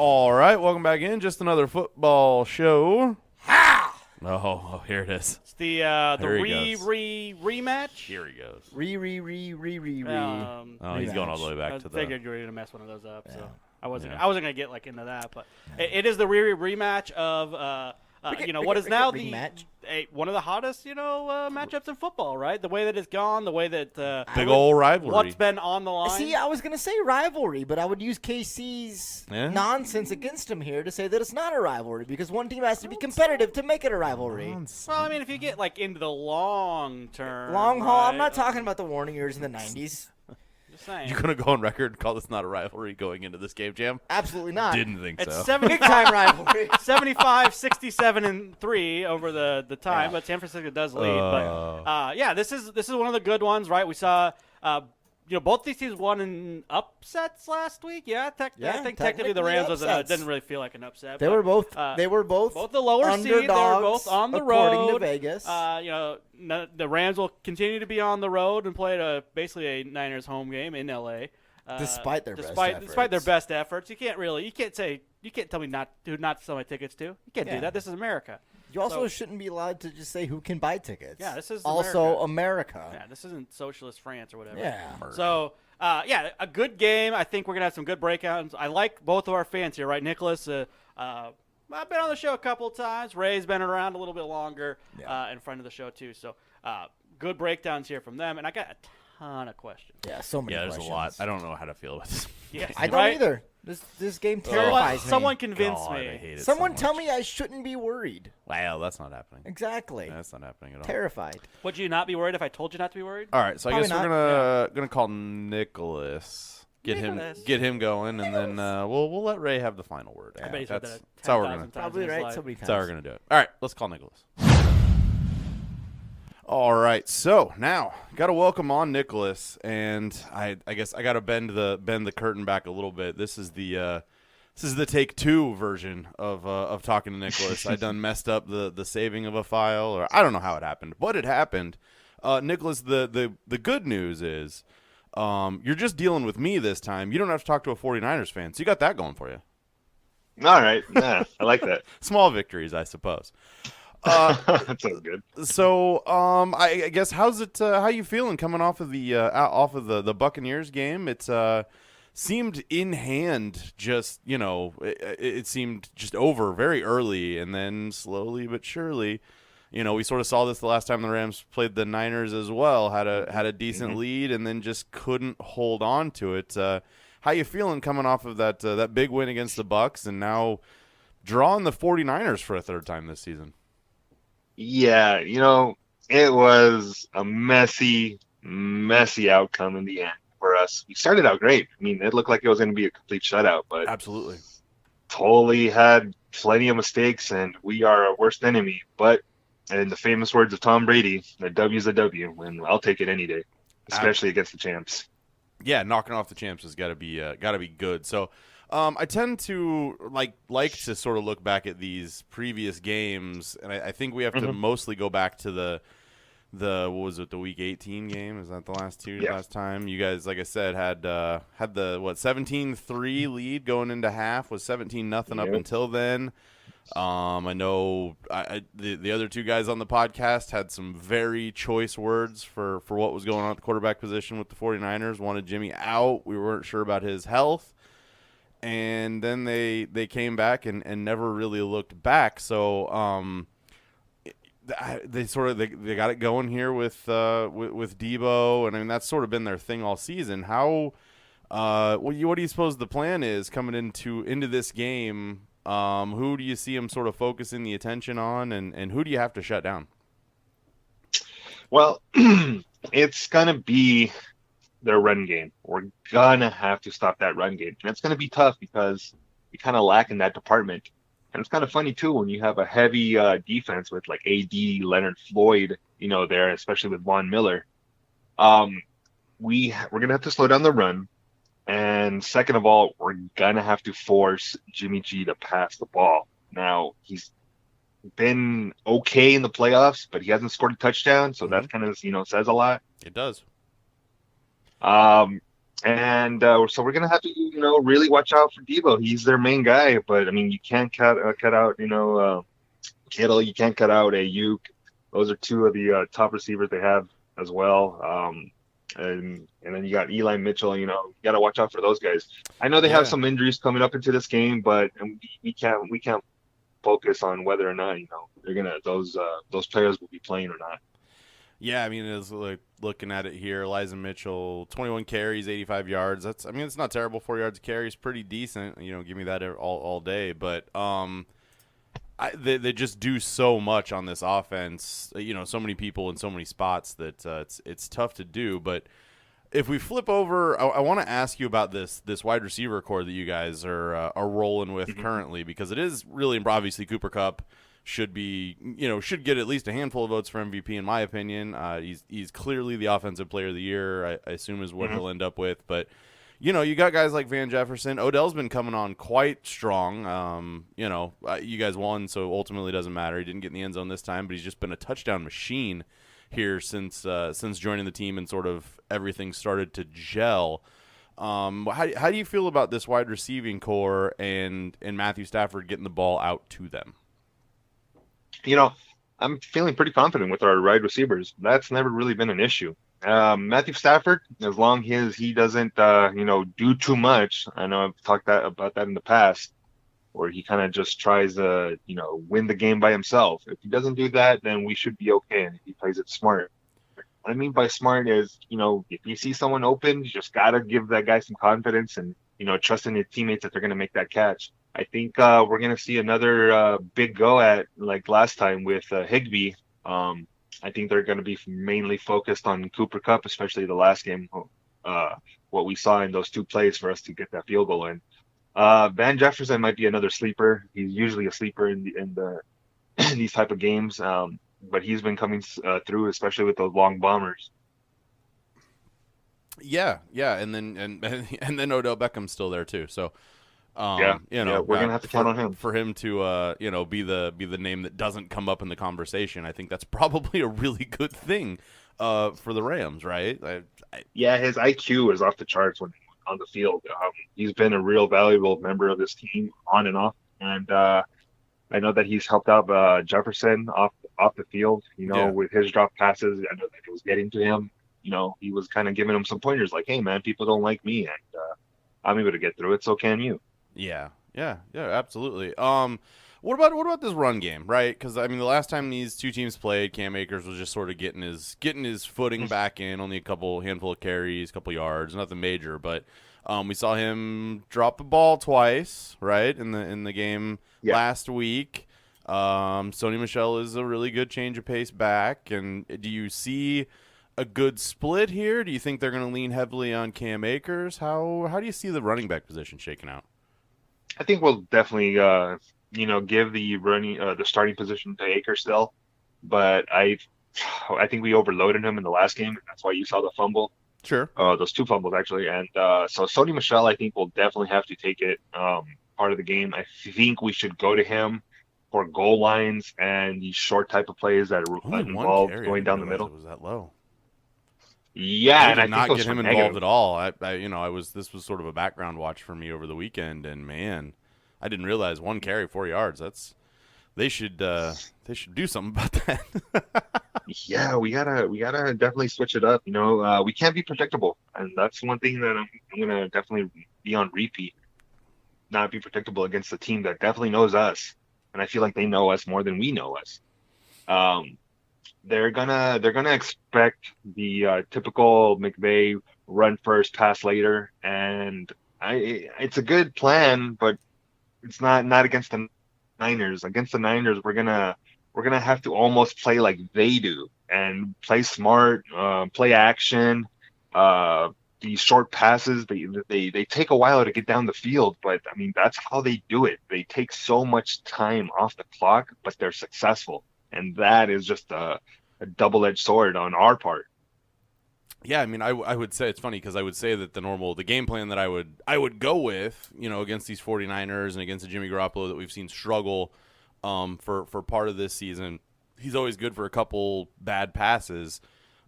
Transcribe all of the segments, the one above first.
All right, welcome back in. Just another football show. Ha! Oh, here it is. It's the rematch. Here he goes. Rematch. He's going all the way back to the. I figured you were gonna mess one of those up, so I wasn't. Yeah. I wasn't gonna get into that, but it is the rematch of what is now one of the hottest matchups in football, right? The way that it's gone, the way that big old rivalry. What's been on the line? See, I was going to say rivalry, but I would use KC's nonsense against him here to say that it's not a rivalry because one team has to be competitive to make it a rivalry. Nonsense. Well, I mean, if you get into the long term, Long haul, right? I'm not talking about the Warning years in the 90s. Just saying. You gonna go on record and call this not a rivalry going into this game, Jam? Absolutely not. Didn't think It's so. Big time rivalry. 75, 67, and 3 over the time, but San Francisco does lead. But this is one of the good ones, right? We saw both these teams won in upsets last week. I think technically the Rams didn't really feel like an upset. They were both the lower seed. They were both on the according road. to Vegas. The Rams will continue to be on the road and play basically a Niners home game in LA. Despite their best efforts, you can't tell me not to sell my tickets to. You can't do that. This is America. You also shouldn't be allowed to just say who can buy tickets. Yeah, this is also America. Yeah, this isn't socialist France or whatever. Yeah. So, a good game. I think we're gonna have some good breakouts. I like both of our fans here, right? Nicholas, I've been on the show a couple of times. Ray's been around a little bit longer, in front of the show too. So, good breakdowns here from them, and I got a ton of questions. Yeah, so many. There's questions. a lot. I don't know how to feel about this. Yes, I don't either. This game terrifies me. Someone convince God, me. I hate it Someone so tell much. me I shouldn't be worried. Wow, that's not happening. Exactly. That's not happening at all. Terrified. Would you not be worried if I told you not to be worried? All right, so I Probably guess we're gonna call Nicholas, get him going, and then we'll let Ray have the final word. I bet he's said that That's how we're 10,000 gonna. times Probably in his right. life. So many times. That's how we're gonna do it. All right, let's call Nicholas. All right, so now got to welcome on Nicholas, and I guess I got to bend the curtain back a little bit. This is the take two version of talking to Nicholas. I done messed up the saving of a file, or I don't know how it happened, but it happened. Nicholas, the good news is you're just dealing with me this time. You don't have to talk to a 49ers fan, so you got that going for you. All right, I like that. Small victories, I suppose. That sounds good. So, I guess how's it? How you feeling coming off of the Buccaneers game? It's seemed in hand, just it seemed just over very early, and then slowly but surely, we sort of saw this the last time the Rams played the Niners as well. Had a decent lead, and then just couldn't hold on to it. How you feeling coming off of that big win against the Bucs, and now drawing the 49ers for a third time this season? Yeah, it was a messy outcome in the end for us. We started out great. I mean, it looked like it was going to be a complete shutout, but Absolutely. totally had plenty of mistakes, and we are our worst enemy. But in the famous words of Tom Brady, a W's a W, and I'll take it any day, especially against the champs. Yeah, knocking off the champs has got to be good. So, I tend to like to sort of look back at these previous games, and I think we have to mostly go back to the what was it, the Week 18 game? Is that the last time you guys, like I said, had the 17-3 lead going into half, was 17-0 up until then. I know the other two guys on the podcast had some very choice words for what was going on at the quarterback position with the 49ers. Wanted Jimmy out. We weren't sure about his health. And then they came back and never really looked back. So they got it going here with Debo, and I mean that's sort of been their thing all season. How what do you suppose the plan is coming into this game? Who do you see them sort of focusing the attention on, and who do you have to shut down? Well, it's going to be their run game. We're going to have to stop that run game. And it's going to be tough because we kind of lack in that department. And it's kind of funny, too, when you have a heavy defense with AD, Leonard Floyd, there, especially with Von Miller. We're going to have to slow down the run. And second of all, we're going to have to force Jimmy G to pass the ball. Now, he's been okay in the playoffs, but he hasn't scored a touchdown, so that kind of, says a lot. It does. And so we're gonna have to, really watch out for Debo. He's their main guy, but I mean, you can't cut out, Kittle. You can't cut out Ayuk. Those are two of the top receivers they have as well. And then you got Eli Mitchell. You got to watch out for those guys. I know they have some injuries coming up into this game, but we can't focus on whether or not they're gonna those players will be playing or not. Yeah, I mean, it's like looking at it here. Elijah Mitchell, 21 carries, 85 yards. It's not terrible. 4 yards a carry is pretty decent. Give me that all day. But they just do so much on this offense. So many people in so many spots that it's tough to do. But if we flip over, I want to ask you about this wide receiver core that you guys are rolling with currently, because it is really obviously Cooper Kupp should get at least a handful of votes for MVP in my opinion. He's clearly the offensive player of the year. I assume is what he'll end up with. But you got guys like Van Jefferson. Odell's been coming on quite strong. You guys won, so ultimately it doesn't matter. He didn't get in the end zone this time, but he's just been a touchdown machine here since joining the team and sort of everything started to gel. How do you feel about this wide receiving core and Matthew Stafford getting the ball out to them? I'm feeling pretty confident with our wide receivers. That's never really been an issue. Matthew Stafford, as long as he doesn't, do too much. I know I've talked about that in the past, where he kind of just tries to, win the game by himself. If he doesn't do that, then we should be okay. And if he plays it smart. What I mean by smart is, if you see someone open, you just got to give that guy some confidence and, trust in your teammates that they're going to make that catch. I think we're going to see another big go at, like last time with Higbee. I think they're going to be mainly focused on Cooper Kupp, especially the last game, what we saw in those two plays for us to get that field goal in. Van Jefferson might be another sleeper. He's usually a sleeper in these type of games, but he's been coming through, especially with those long bombers. Yeah, and then Odell Beckham's still there too. So we're gonna have to count on him for him to be the name that doesn't come up in the conversation. I think that's probably a really good thing for the Rams, right? His IQ is off the charts when on the field. He's been a real valuable member of this team on and off, and I know that he's helped out Jefferson off the field. With his drop passes, I know that it was getting to him. He was kind of giving him some pointers, like, "Hey, man, people don't like me, and I'm able to get through it. So can you?" Yeah, absolutely. What about this run game, right? Because the last time these two teams played, Cam Akers was just sort of getting his footing back in, only a handful of carries, couple yards, nothing major. But we saw him drop the ball twice, right, in the game last week. Sony Michel is a really good change of pace back. And do you see a good split here? Do you think they're going to lean heavily on Cam Akers? How do you see the running back position shaking out? I think we'll definitely, give the starting position to Akers still, but I think we overloaded him in the last game. That's why you saw the fumble. Sure. Those two fumbles actually, and so Sony Michel, I think, will definitely have to take it part of the game. I think we should go to him for goal lines and these short type of plays that involve going down the middle. It was that low. Yeah, and I did not think get him involved at all. This was sort of a background watch for me over the weekend, and man, I didn't realize 1 carry, 4 yards. They should do something about that. Yeah, we gotta definitely switch it up. We can't be predictable, and that's one thing that I'm gonna definitely be on repeat. Not be predictable against a team that definitely knows us, and I feel like they know us more than we know us. They're gonna expect the typical McVay run first, pass later, and it's a good plan, but it's not against the Niners. Against the Niners, we're gonna have to almost play like they do and play smart, play action. These short passes, they take a while to get down the field, but that's how they do it. They take so much time off the clock, but they're successful. And that is just a double-edged sword on our part. Yeah, I would say it's funny because I would say that the game plan that I would go with, against these 49ers and against the Jimmy Garoppolo that we've seen struggle for part of this season, he's always good for a couple bad passes.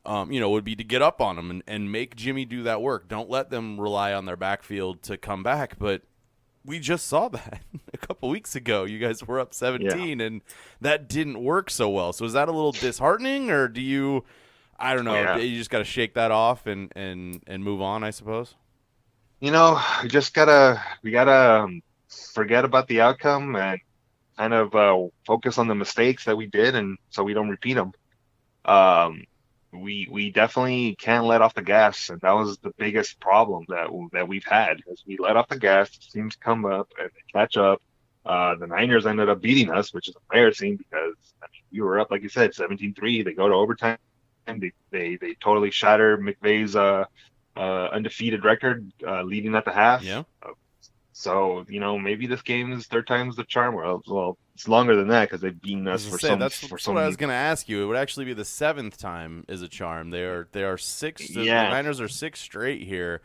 would be to get up on them and make Jimmy do that work. Don't let them rely on their backfield to come back. But we just saw that a couple weeks ago. You guys were up 17, and that didn't work so well. So is that a little disheartening, or do you – I don't know. You just got to shake that off and move on, I suppose. We gotta forget about the outcome and kind of focus on the mistakes that we did, and so we don't repeat them. We definitely can't let off the gas, and that was the biggest problem that we've had. As we let off the gas, teams come up and catch up. The Niners ended up beating us, which is embarrassing because we were up, like you said, 17-3. They go to overtime. They totally shatter McVay's undefeated record leading at the half. Yeah. So maybe this game is third time's the charm. Well, it's longer than that because they've beaten us for some. That's what I was going to ask you. It would actually be the 7th time is a charm. They are 6. The Niners are 6 straight here.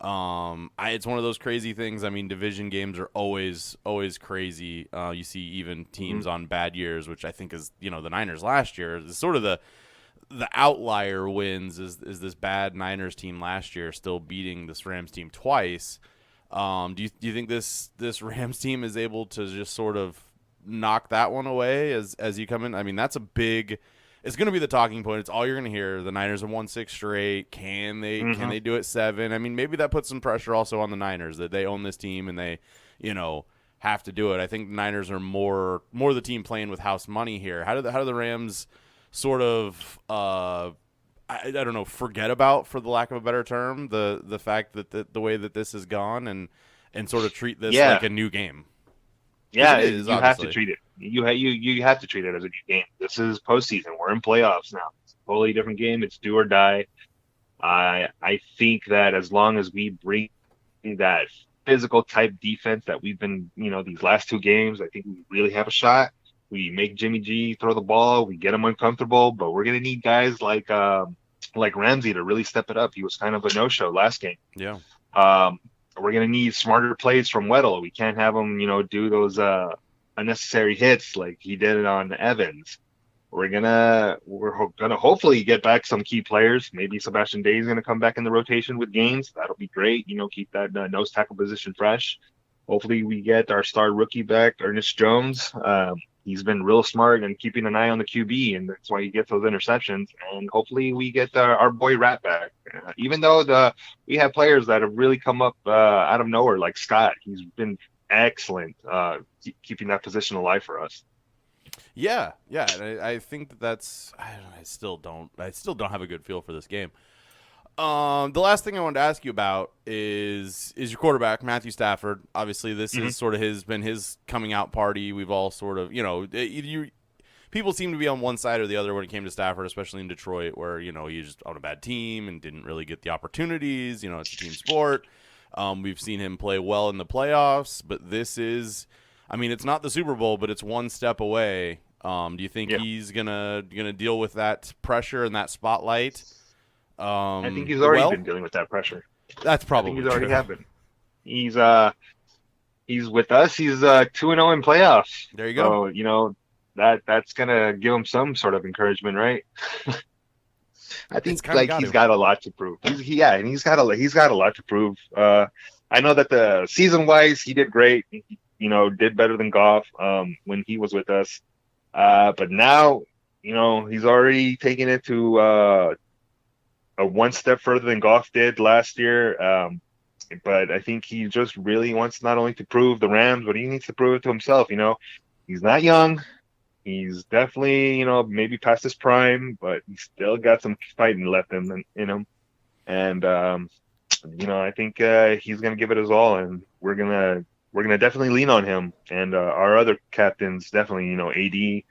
It's one of those crazy things. I mean, division games are always crazy. You see even teams on bad years, which I think is the Niners last year is sort of the outlier wins is this bad Niners team last year still beating this Rams team twice. Do you think this Rams team is able to just sort of knock that one away as you come in? I mean, that's a big – it's going to be the talking point. It's all you're going to hear. The Niners have won 6 straight. Can they do it 7? I mean, maybe that puts some pressure also on the Niners that they own this team and they, have to do it. I think the Niners are more the team playing with house money here. How do the Rams – sort of I don't know, forget about, for the lack of a better term, the fact that the way that this has gone and sort of treat this like a new game. Yeah, you have to treat it. You have to treat it as a new game. This is postseason. We're in playoffs now. It's a totally different game. It's do or die. I think that as long as we bring that physical type defense that we've been, these last 2 games, I think we really have a shot. We make Jimmy G throw the ball. We get him uncomfortable, but we're going to need guys like Ramsey to really step it up. He was kind of a no-show last game. Yeah. We're going to need smarter plays from Weddle. We can't have him, do those unnecessary hits like he did on Evans. We're gonna hopefully get back some key players. Maybe Sebastian Day is going to come back in the rotation with Gaines. That'll be great. Keep that nose tackle position fresh. Hopefully we get our star rookie back, Ernest Jones. He's been real smart and keeping an eye on the QB, and that's why he gets those interceptions. And hopefully we get our boy Rat back. Even though we have players that have really come up out of nowhere, like Scott. He's been excellent keeping that position alive for us. Yeah. And I think that's. I still don't have a good feel for this game. The last thing I wanted to ask you about is your quarterback, Matthew Stafford. Obviously, this is sort of been his coming out party. We've all sort of, people seem to be on one side or the other when it came to Stafford, especially in Detroit, where, he's just on a bad team and didn't really get the opportunities. It's a team sport. We've seen him play well in the playoffs, but this is, it's not the Super Bowl, but it's one step away. Do you think he's gonna deal with that pressure and that spotlight? I think he's already been dealing with that pressure. That's probably he's already happened. He's with us. He's 2-0 in playoffs. There you go. So that's gonna give him some sort of encouragement, right? I think he's got a lot to prove. He's got a lot to prove. I know that the season wise he did great. Did better than Goff when he was with us. But now he's already taken it to one step further than Goff did last year. But I think he just really wants not only to prove the Rams, but he needs to prove it to himself. He's not young. He's definitely, maybe past his prime, but he's still got some fighting left in him. And, I think he's going to give it his all, and we're going to definitely lean on him. And our other captains, definitely, AD,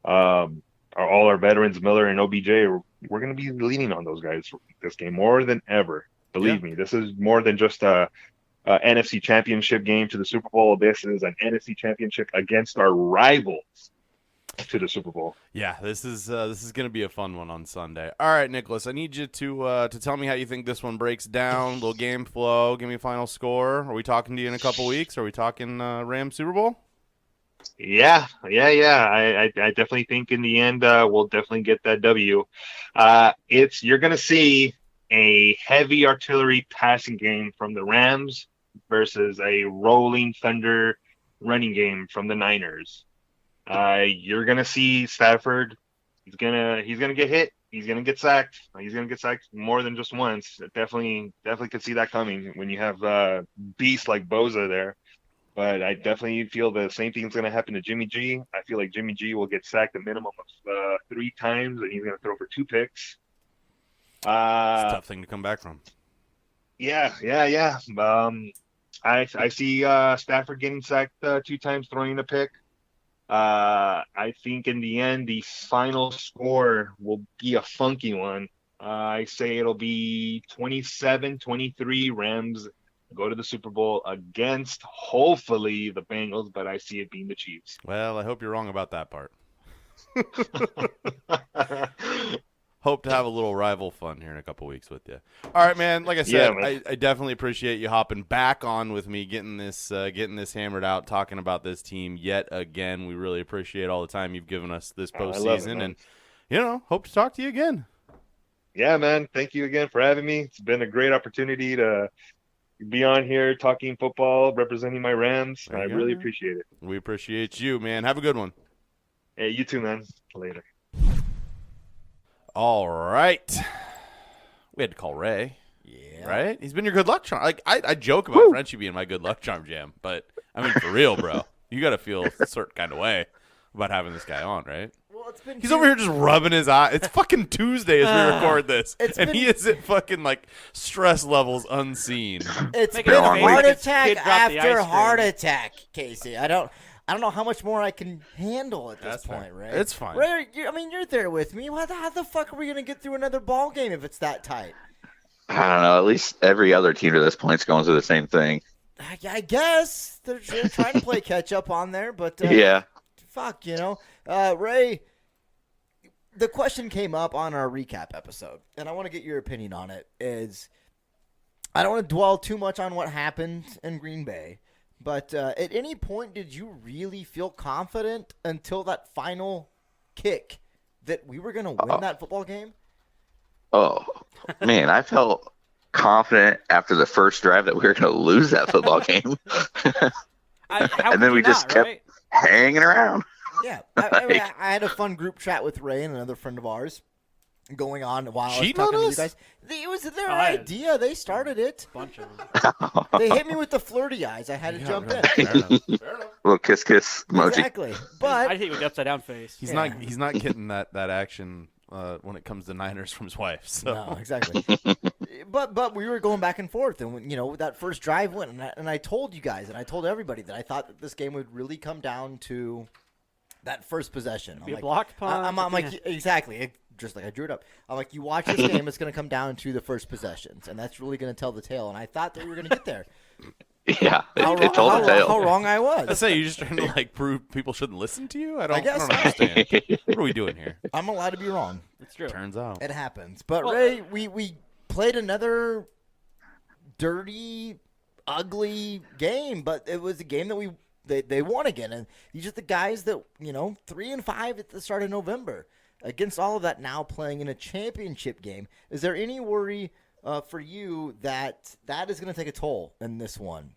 all our veterans, Miller and OBJ, we're going to be leaning on those guys this game more than ever. Believe me, this is more than just a NFC championship game to the Super Bowl. This is an NFC championship against our rivals to the Super Bowl. Yeah, this is going to be a fun one on Sunday. All right, Nicholas, I need you to tell me how you think this one breaks down. Little game flow. Give me a final score. Are we talking to you in a couple weeks? Are we talking Rams Super Bowl? I definitely think in the end we'll definitely get that W. You're gonna see a heavy artillery passing game from the Rams versus a rolling thunder running game from the Niners. You're gonna see Stafford. He's gonna get hit. He's gonna get sacked. He's gonna get sacked more than just once. Definitely could see that coming when you have beasts like Boza there. But I definitely feel the same thing is going to happen to Jimmy G. I feel like Jimmy G will get sacked a minimum of 3 times, and he's going to throw for 2 picks. It's a tough thing to come back from. Yeah. I see Stafford getting sacked 2 times, throwing a pick. I think in the end, the final score will be a funky one. I say it'll be 27-23 Rams go to the Super Bowl against, hopefully, the Bengals, but I see it being the Chiefs. Well, I hope you're wrong about that part. Hope to have a little rival fun here in a couple weeks with you. All right, man. Like I said, I definitely appreciate you hopping back on with me, getting this hammered out, talking about this team yet again. We really appreciate all the time you've given us this postseason, and hope to talk to you again. Yeah, man. Thank you again for having me. It's been a great opportunity to be on here talking football, representing my Rams. I really appreciate it. We appreciate you, man. Have a good one. Hey, you too, man. Later. All right. We had to call Ray. Yeah. Right? He's been your good luck charm. Like I joke about Frenchie being my good luck charm jam, but I mean for real, bro. You got to feel a certain kind of way about having this guy on, right? Well, he's over here just rubbing his eye. It's fucking Tuesday as we record this, and he is at fucking like stress levels unseen. It's been heart attack after heart attack, Casey. I don't know how much more I can handle at this point, Ray. It's fine. Ray, you're there with me. How the fuck are we gonna get through another ball game if it's that tight? I don't know. At least every other team to this point is going through the same thing. I guess they're trying to play catch up on there, but yeah. Fuck, Ray. The question came up on our recap episode, and I want to get your opinion on it. I don't want to dwell too much on what happened in Green Bay, but at any point did you really feel confident until that final kick that we were going to win that football game? Oh, man, I felt confident after the first drive that we were going to lose that football game. And then we just kept hanging around. Yeah, I had a fun group chat with Ray and another friend of ours going on while I was talking to you guys. It was their idea. They started it. Bunch of them. They hit me with the flirty eyes. I had to jump in. Little kiss emoji. Exactly. But I hit you with the upside down face. He's not getting that action when it comes to Niners from his wife. So. No, exactly. But we were going back and forth, and that first drive went, and I told you guys, and I told everybody that I thought that this game would really come down to that first possession. Be a blocked punt. I'm like, exactly. Just like I drew it up. I'm like, you watch this game, it's going to come down to the first possessions, and that's really going to tell the tale. And I thought that we were going to get there. Yeah, it told the tale. How wrong I was. I say, you're just trying to prove people shouldn't listen to you? I don't understand. What are we doing here? I'm allowed to be wrong. It's true. Turns out. It happens. But, Ray, we played another dirty, ugly game, but it was a game that they won again. And these are the guys that, 3-5 at the start of November. Against all of that, now playing in a championship game. Is there any worry for you that is going to take a toll in this one?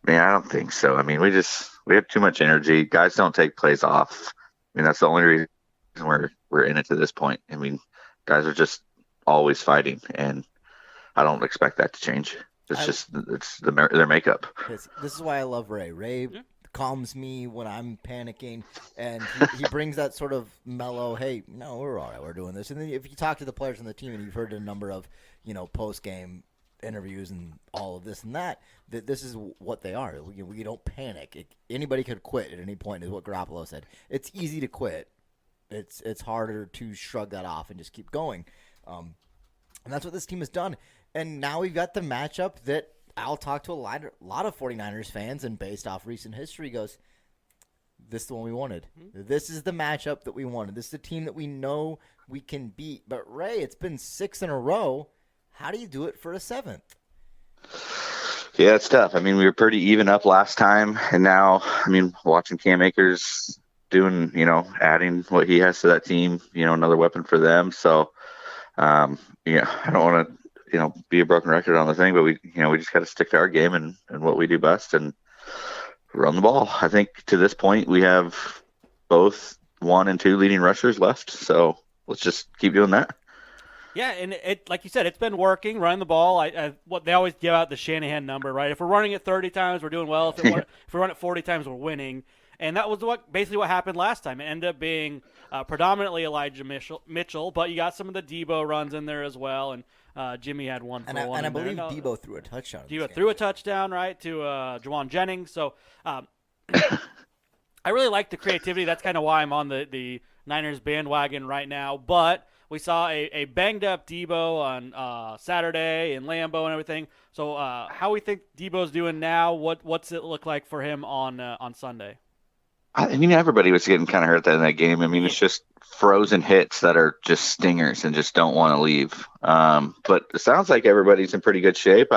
Man, I don't think so. I mean, we have too much energy. Guys don't take plays off. I mean, that's the only reason we're in it to this point. I mean, guys are just always fighting, and I don't expect that to change. It's their makeup. This is why I love Ray. Ray calms me when I'm panicking, and he brings that sort of mellow, hey, no, we're all right, we're doing this. And then if you talk to the players on the team, and you've heard a number of, post-game interviews and all of this and that this is what they are. We don't panic. Anybody could quit at any point, is what Garoppolo said. It's easy to quit. It's harder to shrug that off and just keep going. And that's what this team has done. And now we've got the matchup that I'll talk to a lot of 49ers fans, and based off recent history goes, this is the one we wanted. Mm-hmm. This is the matchup that we wanted. This is the team that we know we can beat. But, Ray, it's been 6 in a row. How do you do it for a 7th? Yeah, it's tough. I mean, we were pretty even up last time, and now, I mean, watching Cam Akers doing, adding what he has to that team, another weapon for them. So, I don't want to, be a broken record on the thing, but we just got to stick to our game and what we do best and run the ball. I think to this point we have both 1 and 2 leading rushers left, so let's just keep doing that. Yeah, and it like you said, it's been working, running the ball. What they always give out the Shanahan number, right? If we're running it 30 times, we're doing well. If we run it 40 times, we're winning. And that was basically what happened last time. It ended up being predominantly Elijah Mitchell, but you got some of the Debo runs in there as well, and Jimmy had one for one. And I believe Debo threw a touchdown. Debo threw a touchdown, right, to Juwan Jennings. So I really like the creativity. That's kind of why I'm on the Niners bandwagon right now. But we saw a banged-up Debo on Saturday in Lambeau and everything. So how we think Debo's doing now, what's it look like for him on Sunday? I mean, everybody was getting kind of hurt in that game. I mean, it's just frozen hits that are just stingers and just don't want to leave. But it sounds like everybody's in pretty good shape.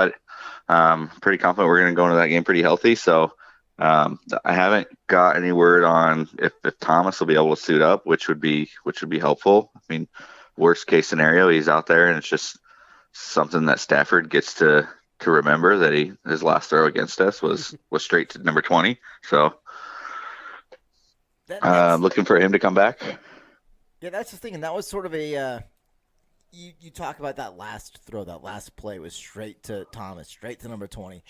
I'm pretty confident we're going to go into that game pretty healthy. So I haven't got any word on if Thomas will be able to suit up, which would be helpful. I mean, worst case scenario, he's out there and it's just something that Stafford gets to remember that his last throw against us was straight to number 20. So. Looking for him to come back. Yeah, that's the thing, and that was sort of a you talk about that last throw, that last play was straight to Thomas, straight to number 20.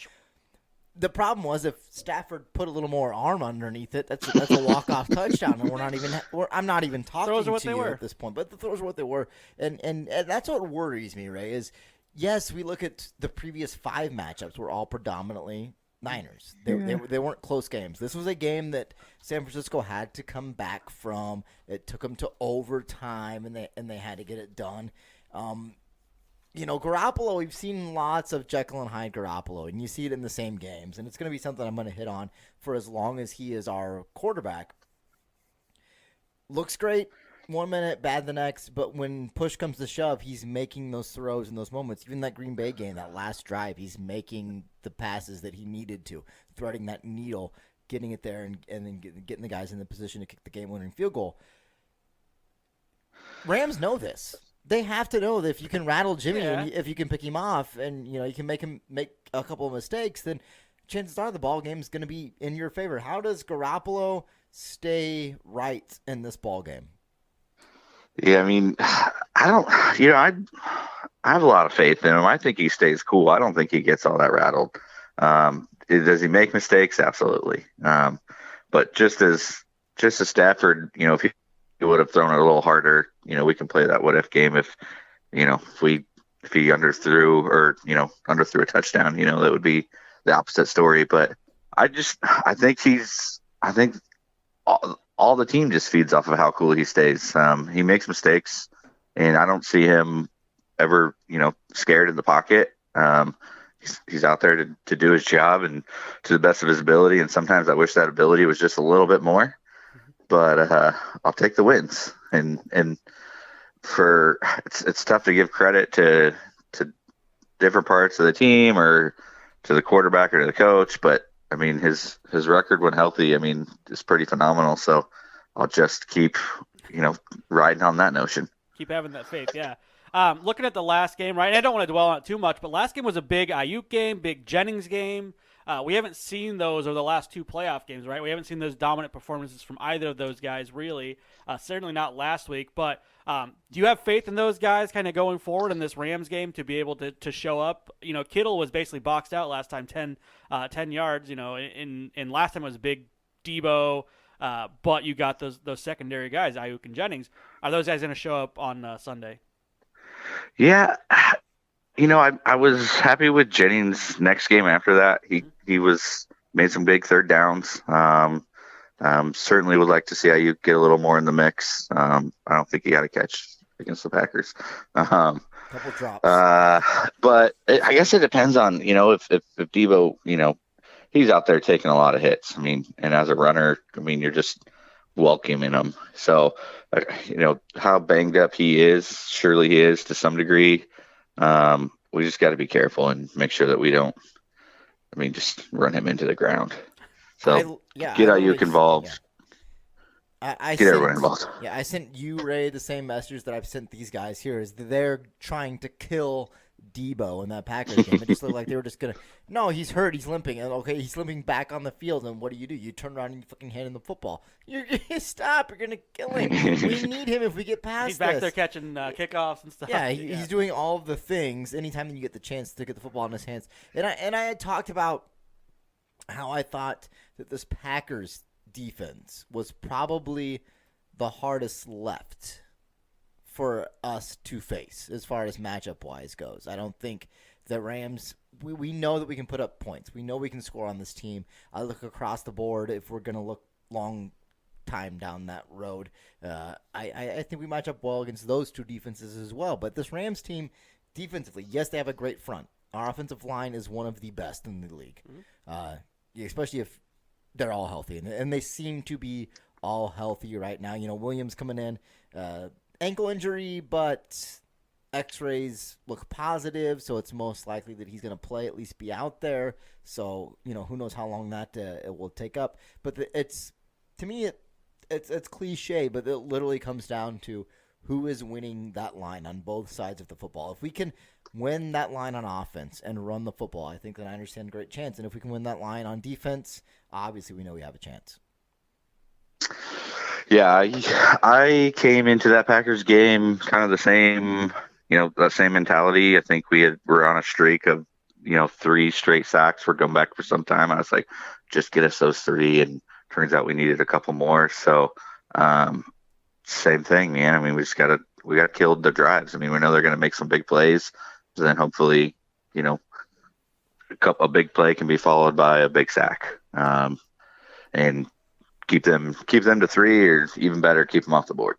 The problem was if Stafford put a little more arm underneath it, that's a walk-off touchdown, and I'm not even talking to you at this point. But the throws are what they were, and that's what worries me, Ray. Is yes, we look at the previous 5 matchups were all predominantly Niners. They weren't close games. This was a game that San Francisco had to come back from. It took them to overtime, and they had to get it done. Garoppolo, we've seen lots of Jekyll and Hyde Garoppolo, and you see it in the same games, and it's going to be something I'm going to hit on for as long as he is our quarterback. Looks great 1 minute, bad the next, but when push comes to shove, he's making those throws in those moments. Even that Green Bay game, that last drive, he's making the passes that he needed to, threading that needle, getting it there, and then getting the guys in the position to kick the game-winning field goal. Rams know this. They have to know that if you can rattle Jimmy, and if you can pick him off, and you can make him make a couple of mistakes, then chances are the ball game is going to be in your favor. How does Garoppolo stay right in this ball game? Yeah, I mean, I have a lot of faith in him. I think he stays cool. I don't think he gets all that rattled. Does he make mistakes? Absolutely. But just as Stafford, if he would have thrown it a little harder, we can play that what if game. If he underthrew or underthrew a touchdown, that would be the opposite story. But I think all the team just feeds off of how cool he stays. He makes mistakes, and I don't see him ever, scared in the pocket. He's out there to do his job and to the best of his ability. And sometimes I wish that ability was just a little bit more. But I'll take the wins. And it's tough to give credit to different parts of the team or to the quarterback or to the coach, but I mean, his record when healthy, is pretty phenomenal. So I'll just keep, riding on that notion. Keep having that faith, yeah. Looking at the last game, right, and I don't want to dwell on it too much, but last game was a big Ayuk game, big Jennings game. We haven't seen those over the last 2 playoff games, right? We haven't seen those dominant performances from either of those guys, really. Certainly not last week. But do you have faith in those guys kind of going forward in this Rams game to be able to show up? Kittle was basically boxed out last time, 10 yards. In last time it was big Debo, but you got those secondary guys, Ayuk and Jennings. Are those guys going to show up on Sunday? Yeah. I was happy with Jennings' next game after that. He made some big third downs. Certainly would like to see Ayuk get a little more in the mix. I don't think he had a catch against the Packers. Couple drops. But I guess it depends on, if Debo, he's out there taking a lot of hits. And as a runner, you're just welcoming him. So, how banged up he is, surely he is to some degree. We just got to be careful and make sure that we don't I mean, just run him into the ground. So get I Ayuk involved. I get sent, everyone involved. Yeah, I sent you, Ray, the same message that I've sent these guys here. Is they're trying to kill Debo in that Packers game. It just looked like they were just gonna. No, he's hurt. He's limping. And okay, he's limping back on the field. And what do? You turn around and you fucking hand him the football. You're gonna stop. You're gonna kill him. We need him if we get past. He's back there catching kickoffs and stuff. Yeah, he's doing all of the things. Anytime that you get the chance to get the football in his hands. And I had talked about how I thought that this Packers defense was probably the hardest left for us to face as far as matchup-wise goes. I don't think the Rams – we know that we can put up points. We know we can score on this team. I look across the board if we're going to look long time down that road. I think we match up well against those two defenses as well. But this Rams team, defensively, yes, they have a great front. Our offensive line is one of the best in the league, especially if they're all healthy. And they seem to be all healthy right now. You know, Williams coming in, ankle injury, but x-rays look positive, so it's most likely that he's going to play, at least be out there. So, you know, who knows how long that it will take up. But to me, it's cliche, but it literally comes down to who is winning that line on both sides of the football. If we can win that line on offense and run the football, I think that I understand a great chance. And if we can win that line on defense, obviously we know we have a chance. Yeah, I came into that Packers game kind of the same, that same mentality. I think we're on a streak of, 3 straight sacks. We're going back for some time. I was like, just get us those 3, and turns out we needed a couple more. So, same thing, man. I mean, we got to kill the drives. I mean, we know they're going to make some big plays. So then hopefully, a big play can be followed by a big sack, and keep them to 3, or even better, keep them off the board.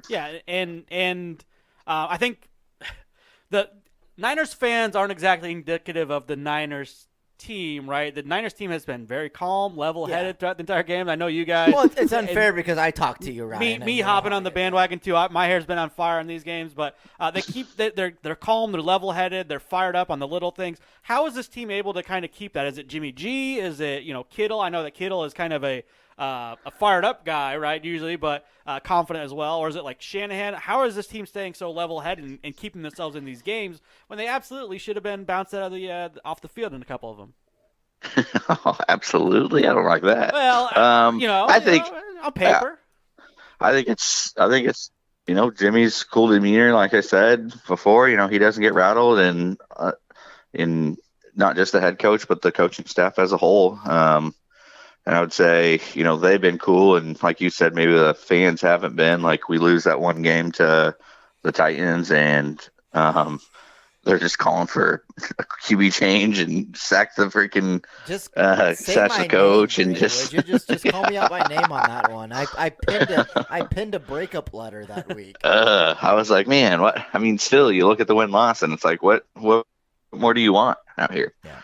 Yeah, and I think the Niners fans aren't exactly indicative of the Niners team, right? The Niners team has been very calm, level-headed throughout the entire game. I know you guys. Well, it's unfair because I talked to you, Ryan. Me hopping on the bandwagon too. My hair's been on fire in these games, but they're calm, they're level-headed, they're fired up on the little things. How is this team able to kind of keep that? Is it Jimmy G? Is it Kittle? I know that Kittle is kind of a fired up guy, right? Usually, but confident as well. Or is it like Shanahan? How is this team staying so level-headed and keeping themselves in these games when they absolutely should have been bounced out of off the field in a couple of them? Oh, absolutely, I don't like that. Well, I think on paper, I think it's Jimmy's cool demeanor. Like I said before, he doesn't get rattled, and in not just the head coach but the coaching staff as a whole. And I would say, they've been cool. And like you said, maybe the fans haven't been. Like, we lose that one game to the Titans, and they're just calling for a QB change and sack the freaking session coach. Name, and just... Would you just call me out by name on that one. I pinned a breakup letter that week. I was like, man, what? I mean, still, you look at the win-loss, and it's like, what more do you want out here? Yeah.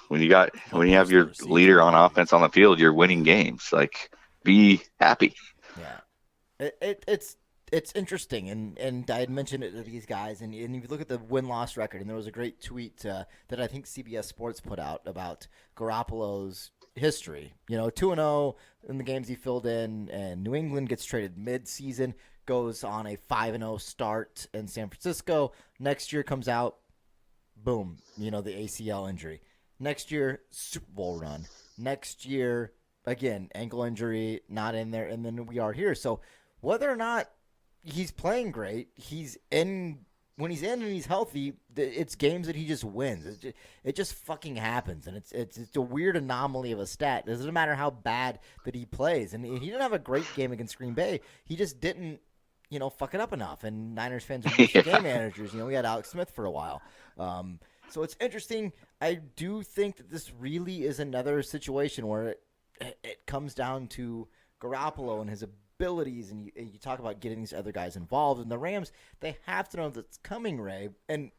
When you have your leader on offense on the field, you're winning games. Like, be happy. Yeah, it's interesting, and I had mentioned it to these guys, and if you look at the win-loss record, and there was a great tweet that I think CBS Sports put out about Garoppolo's history. 2-0 in the games he filled in, and New England gets traded mid-season, goes on a 5-0 start in San Francisco. Next year comes out, boom, the ACL injury. Next year, Super Bowl run. Next year, again, ankle injury, not in there, and then we are here. So whether or not he's playing great, when he's in and he's healthy, it's games that he just wins. It just fucking happens, and it's a weird anomaly of a stat. It doesn't matter how bad that he plays, and he didn't have a great game against Green Bay. He just didn't, fuck it up enough. And Niners fans are used to game managers. We had Alex Smith for a while. So it's interesting. I do think that this really is another situation where it comes down to Garoppolo and his abilities, and you talk about getting these other guys involved. And the Rams, they have to know that's coming, Ray. And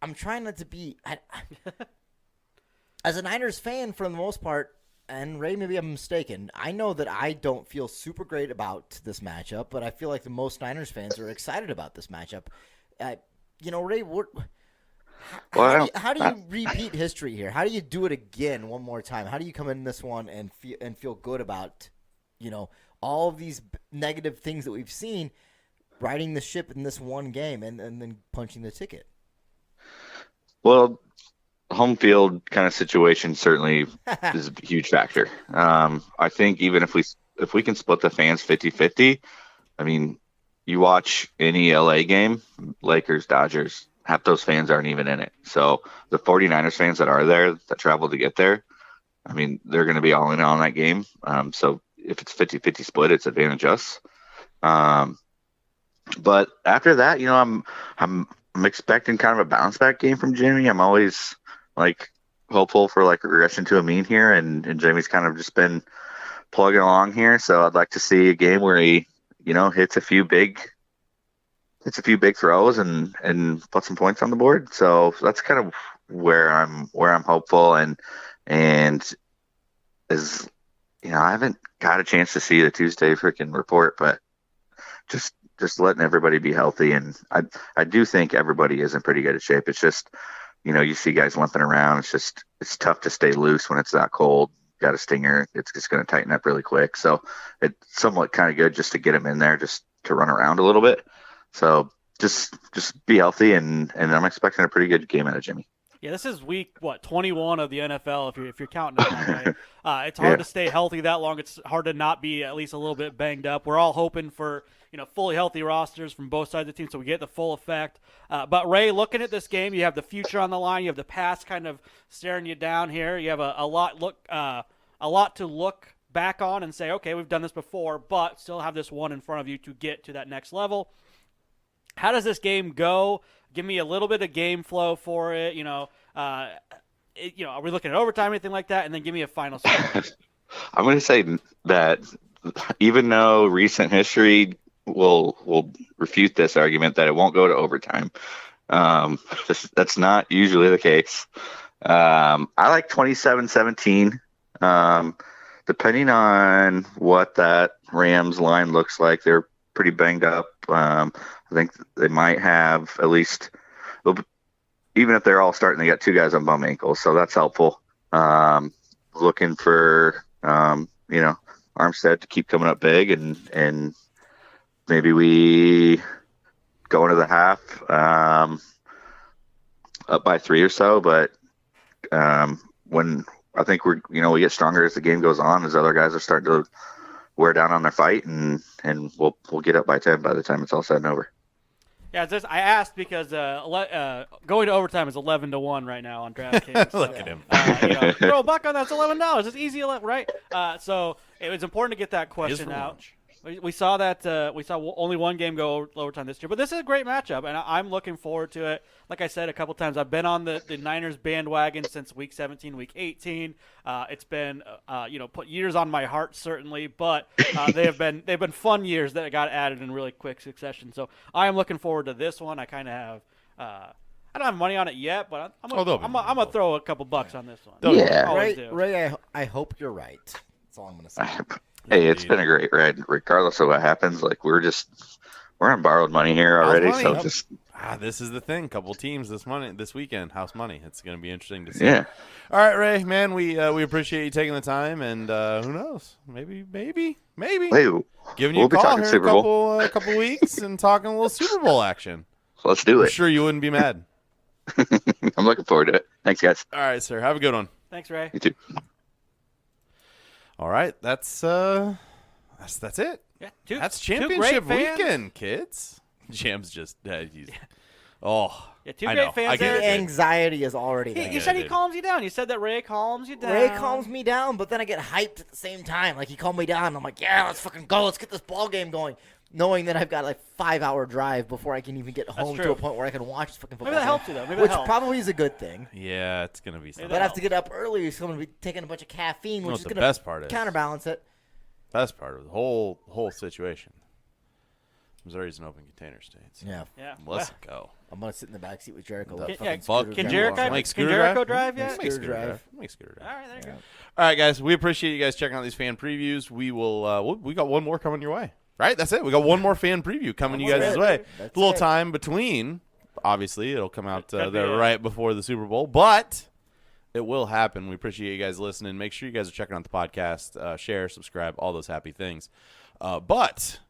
I'm trying not to be as a Niners fan for the most part, and Ray, maybe I'm mistaken. I know that I don't feel super great about this matchup, but I feel like the most Niners fans are excited about this matchup. Ray, Well, how do you repeat history here? How do you do it again one more time? How do you come in this one and feel good about, all of these negative things that we've seen, riding the ship in this one game and then punching the ticket? Well, home field kind of situation certainly is a huge factor. I think even if we can split the fans 50-50, I mean, you watch any LA game, Lakers, Dodgers, half those fans aren't even in it. So the 49ers fans that are there, that travel to get there, I mean, they're going to be all in on that game. So if it's 50-50 split, it's advantage us. But after that, I'm expecting kind of a bounce back game from Jimmy. I'm always hopeful for regression to a mean here, and Jimmy's kind of just been plugging along here. So I'd like to see a game where he, hits a few big throws and put some points on the board. So that's kind of where I'm hopeful, and is, I haven't got a chance to see the Tuesday freaking report, but just letting everybody be healthy. And I do think everybody is in pretty good shape. It's just, you see guys limping around. It's tough to stay loose when it's that cold. Got a stinger, it's just going to tighten up really quick. So it's somewhat kind of good just to get him in there, just to run around a little bit. So just be healthy, and I'm expecting a pretty good game out of Jimmy. Yeah, this is week 21 of the NFL. If you're counting it that way, it's hard to stay healthy that long. It's hard to not be at least a little bit banged up. We're all hoping for fully healthy rosters from both sides of the team, so we get the full effect. But Ray, looking at this game, you have the future on the line. You have the past kind of staring you down here. You have a lot to look back on and say, okay, we've done this before, but still have this one in front of you to get to that next level. How does this game go? Give me a little bit of game flow for it. Are we looking at overtime or anything like that? And then give me a final score. I'm going to say that even though recent history will refute this argument that it won't go to overtime, that's not usually the case. I like 27-17. Depending on what that Rams line looks like, they're pretty banged up. I think they might have at least, even if they're all starting, they got two guys on bum ankles, so that's helpful. Looking for, Armstead to keep coming up big, and maybe we go into the half up by 3 or so. But when I think we get stronger as the game goes on, as other guys are starting to wear down on their fight, and we'll get up by 10 by the time it's all said and over. Yeah, I asked because going to overtime is 11-1 right now on DraftKings. Look at him. Throw a buck on that's $11. It's easy, right? So it was important to get that question out. We saw that we saw only one game go overtime this year, but this is a great matchup, and I'm looking forward to it. Like I said a couple times, I've been on the Niners bandwagon since week 17, week 18. It's been put years on my heart certainly, but they've been fun years that got added in really quick succession. So I am looking forward to this one. I kind of have. I don't have money on it yet, but I'm gonna throw a couple bucks on this one. Yeah, Ray, I hope you're right. That's all I'm gonna say. Hey, it's been a great ride, regardless of what happens. We're on borrowed money here already, so just this is the thing. Couple teams this weekend, house money. It's going to be interesting to see. Yeah. All right, Ray, man, we appreciate you taking the time, and who knows, maybe, hey, giving you a call here in a couple weeks and talking a little Super Bowl action. Let's do it. I'm sure you wouldn't be mad. I'm looking forward to it. Thanks, guys. All right, sir. Have a good one. Thanks, Ray. You too. All right, that's it. Yeah, That's championship weekend, kids. Jam's just he's two great fans there. The anxiety is already there. You said he calms you down. You said that Ray calms you down. Ray calms me down, but then I get hyped at the same time. He calmed me down. And I'm like, yeah, let's fucking go. Let's get this ball game going. Knowing that I've got a 5-hour drive before I can even get home to a point where I can watch fucking football. Maybe that helps you though. Which probably is a good thing. Yeah, it's gonna be something. But I have to get up early, so I'm gonna be taking a bunch of caffeine, which is gonna counterbalance it. Best part of the whole situation. Missouri's an open container state. So Yeah. Let's go. I'm gonna sit in the back seat with Jericho. Can Jericho drive yet? Make scooter drive. All right, there you go. All right, guys. We appreciate you guys checking out these fan previews. We will. We got one more coming your way. Right, that's it. We got one more fan preview coming you guys' way. A little time between obviously, it'll come out Could be, there yeah. right before the Super Bowl, but it will happen. We appreciate you guys listening. Make sure you guys are checking out the podcast, share, subscribe, all those happy things. But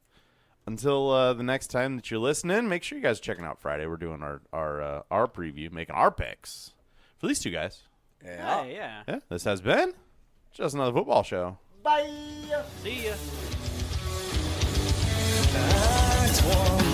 until the next time that you're listening, make sure you guys are checking out Friday. We're doing our preview, making our picks for these two guys. Yeah. Hey, yeah. Yeah, this has been Just Another Football Show. Bye. See ya. That's one.